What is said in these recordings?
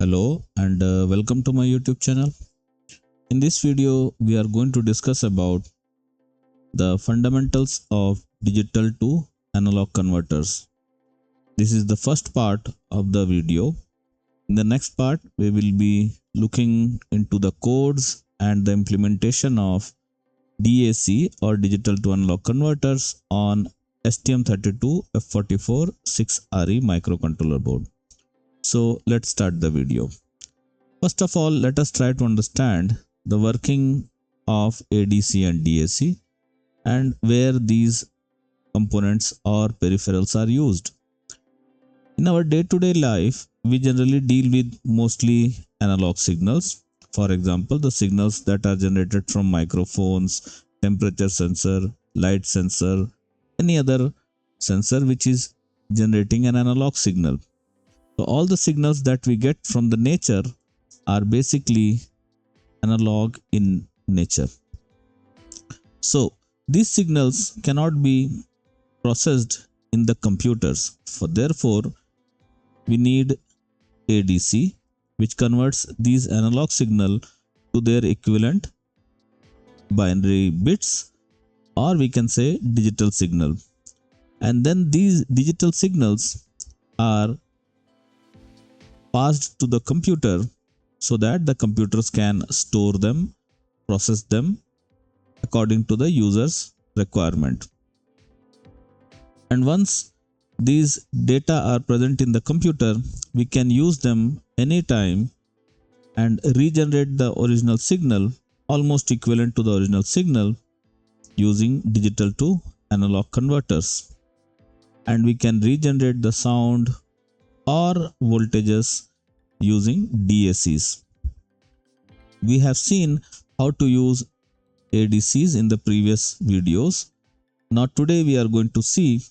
Hello and welcome to my YouTube channel. In this video, we are going to discuss about the fundamentals of digital to analog converters. This is the first part of the video. In the next part, we will be looking into the codes and the implementation of DAC or digital to analog converters on STM32F44 6RE microcontroller board. So let's start the video. First of all, let us try to understand the working of ADC and DAC and where these components or peripherals are used. In our day-to-day life, we generally deal with mostly analog signals. For example, the signals that are generated from microphones, temperature sensor, light sensor, any other sensor which is generating an analog signal. So all the signals that we get from the nature are basically analog in nature. So these signals cannot be processed in the computers. Therefore, we need ADC, which converts these analog signal to their equivalent binary bits, or we can say digital signal. And then these digital signals are passed to the computer so that the computers can store them, process them according to the user's requirement. And once these data are present in the computer, we can use them anytime and regenerate the original signal almost equivalent to the original signal using digital to analog converters. And we can regenerate the sound or voltages using DACs. We have seen how to use ADCs in the previous videos. Now today we are going to see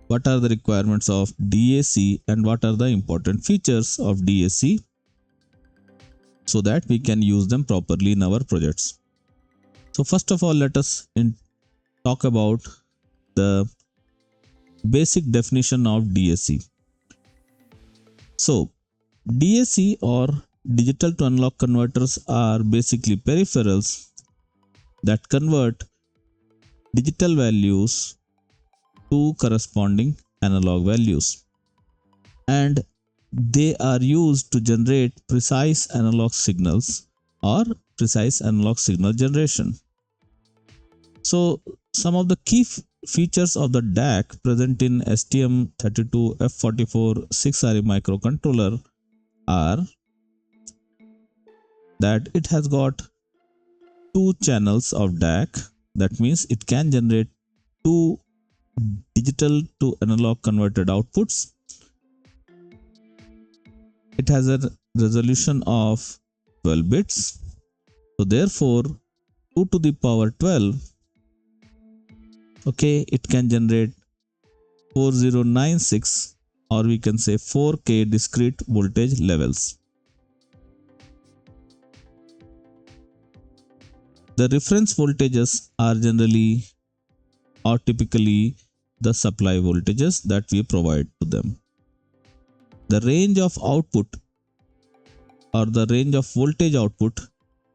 what are the requirements of DAC and what are the important features of DAC so that we can use them properly in our projects. So first of all, let us talk about the basic definition of DAC. So DAC or digital to analog converters are basically peripherals that convert digital values to corresponding analog values, and they are used to generate precise analog signals or precise analog signal generation. So some of the key features of the DAC present in STM32F44 6RE microcontroller are that it has got two channels of DAC. That means it can generate two digital to analog converted outputs. It has a resolution of 12 bits. So therefore 2 to the power 12, it can generate 4096 or we can say 4K discrete voltage levels. The reference voltages are generally or typically the supply voltages that we provide to them. The range of output or the range of voltage output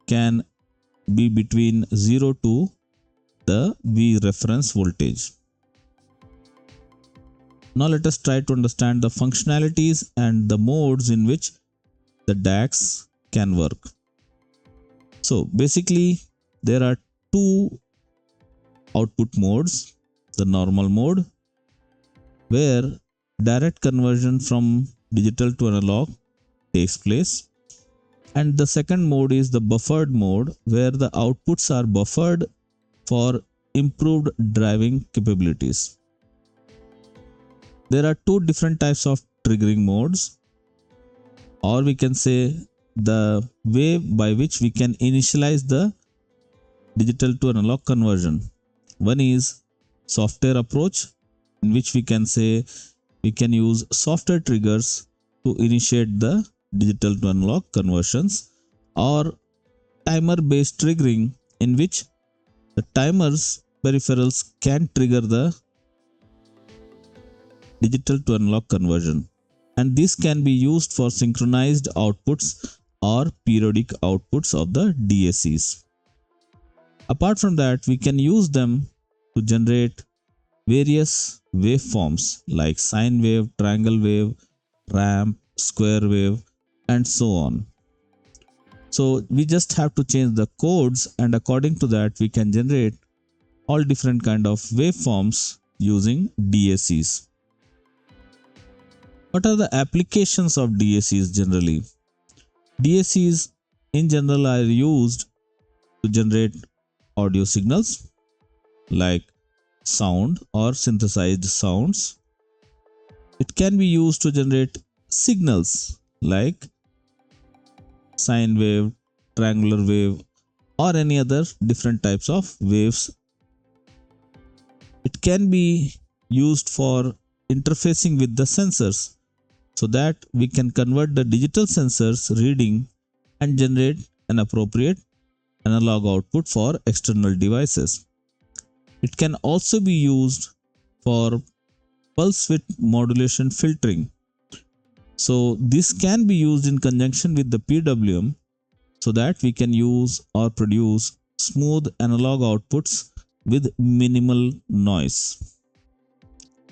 can be between 0 to the V reference voltage. Now let us try to understand the functionalities and the modes in which the DACs can work. So basically there are two output modes. The normal mode, where direct conversion from digital to analog takes place, and the second mode is the buffered mode, where the outputs are buffered for improved driving capabilities. There are two different types of triggering modes, or we can say the way by which we can initialize the digital to analog conversion. One is software approach, in which we can say we can use software triggers to initiate the digital to analog conversions, or timer based triggering, in which the timers peripherals can trigger the digital to analog conversion. and this can be used for synchronized outputs or periodic outputs of the DACs. Apart from that, we can use them to generate various waveforms like sine wave, triangle wave, ramp, square wave, and so on. So we just have to change the codes, and according to that we can generate all different kind of waveforms using DACs. What are the applications of DACs generally? DACs in general are used to generate audio signals like sound or synthesized sounds. It can be used to generate signals like sine wave, triangular wave, or any other different types of waves. It can be used for interfacing with the sensors so that we can convert the digital sensors reading and generate an appropriate analog output for external devices. It can also be used for pulse width modulation filtering. So this can be used in conjunction with the PWM so that we can use or produce smooth analog outputs with minimal noise.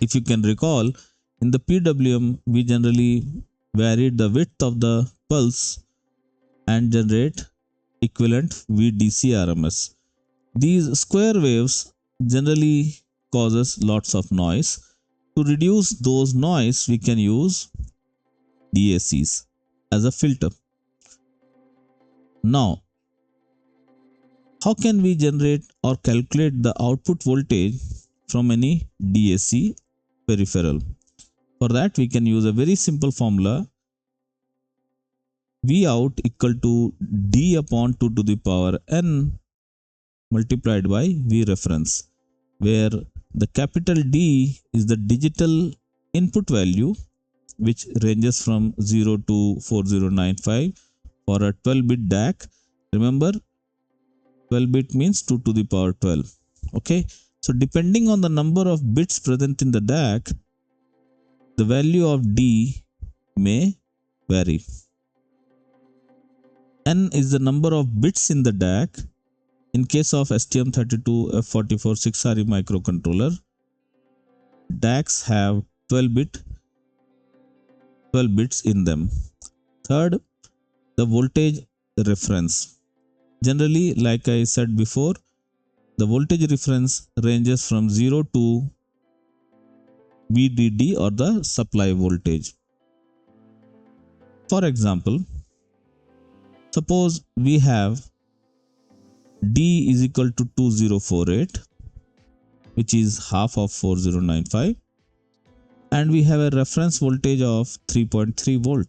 If you can recall, in the PWM we generally varied the width of the pulse and generate equivalent VDC RMS. These square waves generally causes lots of noise. To reduce those noise, we can use DACs as a filter. Now, how can we generate or calculate the output voltage from any DAC peripheral? For that, we can use a very simple formula. V out equal to D upon 2 to the power n multiplied by V reference, where the capital D is the digital input value which ranges from 0 to 4095 for a 12-bit DAC. Remember, 12-bit means 2 to the power 12. Okay, so depending on the number of bits present in the DAC, the value of D may vary. N is the number of bits in the DAC. In case of STM32F44 6RE microcontroller, DACs have 12 bits in them. Third, the voltage reference. Generally, like I said before, the voltage reference ranges from 0 to VDD or the supply voltage. For example, suppose we have D is equal to 2048, which is half of 4095, and we have a reference voltage of 3.3 volt,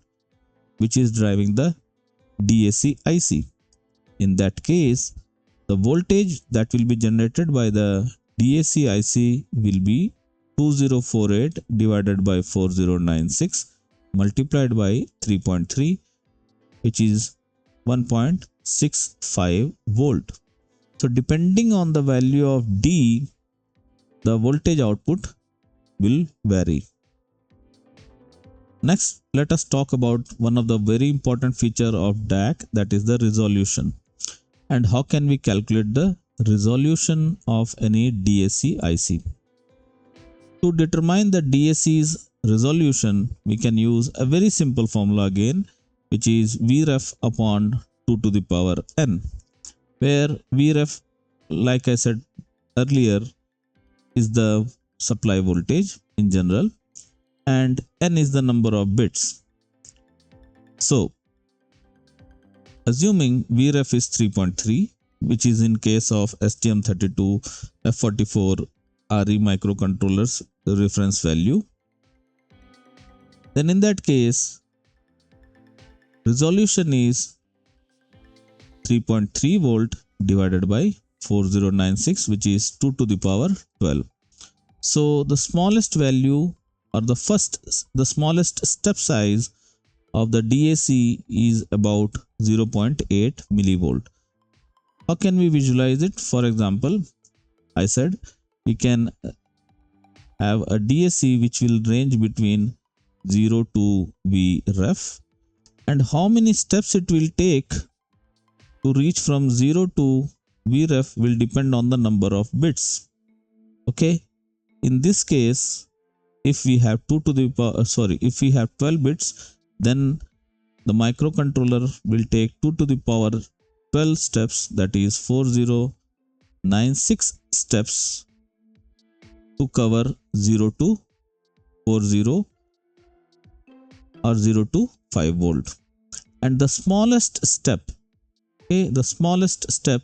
which is driving the DAC IC. In that case, the voltage that will be generated by the DAC IC will be 2048 divided by 4096 multiplied by 3.3, which is 1.65 volt. So depending on the value of D, the voltage output will vary. Next, let us talk about one of the very important feature of DAC, that is the resolution. And how can we calculate the resolution of any DAC IC? To determine the DAC's resolution, we can use a very simple formula again, which is Vref upon 2 to the power n, where Vref, like I said earlier, is the supply voltage in general, and n is the number of bits. So, assuming Vref is 3.3, which is in case of STM32F44 RE microcontrollers reference value, then in that case, resolution is 3.3 volt divided by 4096, which is 2 to the power 12. So the smallest value or the smallest step size of the DAC is about 0.8 millivolt. How can we visualize it? For example, I said we can have a DAC which will range between 0 to vref, and how many steps it will take to reach from 0 to vref will depend on the number of bits. Okay, in this case, if we have 2 to the power, if we have 12 bits, then the microcontroller will take 2 to the power 12 steps, that is 4096 steps to cover 0 to 40 or 0 to 5 volt. And the smallest step, okay, the smallest step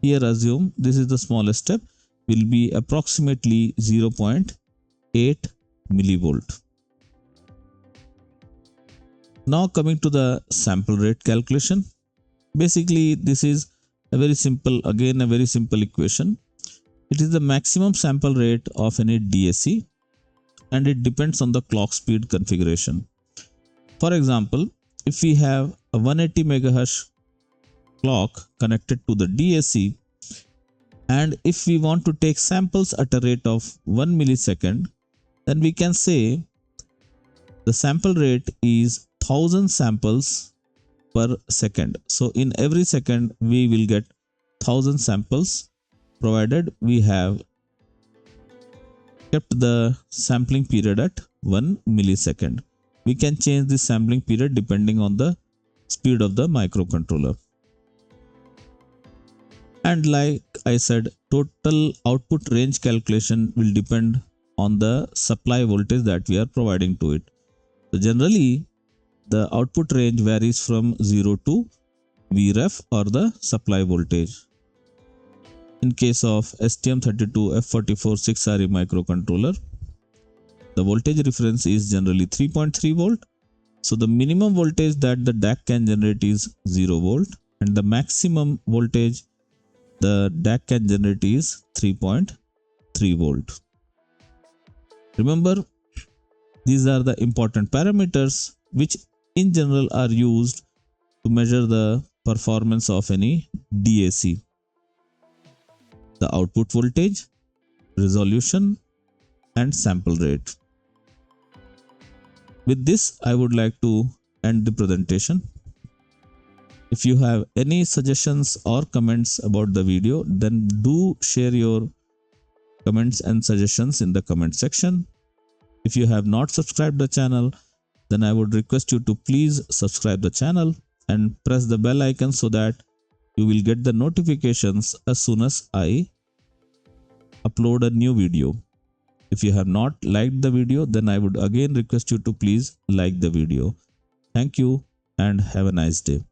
here, assume this is the smallest step, will be approximately 0.8 millivolt. Now coming to the sample rate calculation. Basically this is a very simple equation. It is the maximum sample rate of any DAC and it depends on the clock speed configuration. For example, if we have a 180 MHz clock connected to the DAC, and if we want to take samples at a rate of 1 millisecond, then we can say the sample rate is 1000 samples per second. So in every second we will get 1000 samples, provided we have kept the sampling period at 1 millisecond. We can change the sampling period depending on the speed of the microcontroller. And like I said, total output range calculation will depend on the supply voltage that we are providing to it. So generally the output range varies from 0 to vref, or the supply voltage. In case of STM32F44 6RE microcontroller, the voltage reference is generally 3.3 volt. So the minimum voltage that the DAC can generate is 0 volt, and the maximum voltage the DAC can generate is 3.3 volt. Remember, these are the important parameters which in general are used to measure the performance of any DAC: the output voltage, resolution, and sample rate. With this, I would like to end the presentation. If you have any suggestions or comments about the video, then do share your comments and suggestions in the comment section. If you have not subscribed the channel, then I would request you to please subscribe the channel and press the bell icon so that you will get the notifications as soon as I upload a new video. If you have not liked the video, then I would again request you to please like the video. Thank you and have a nice day.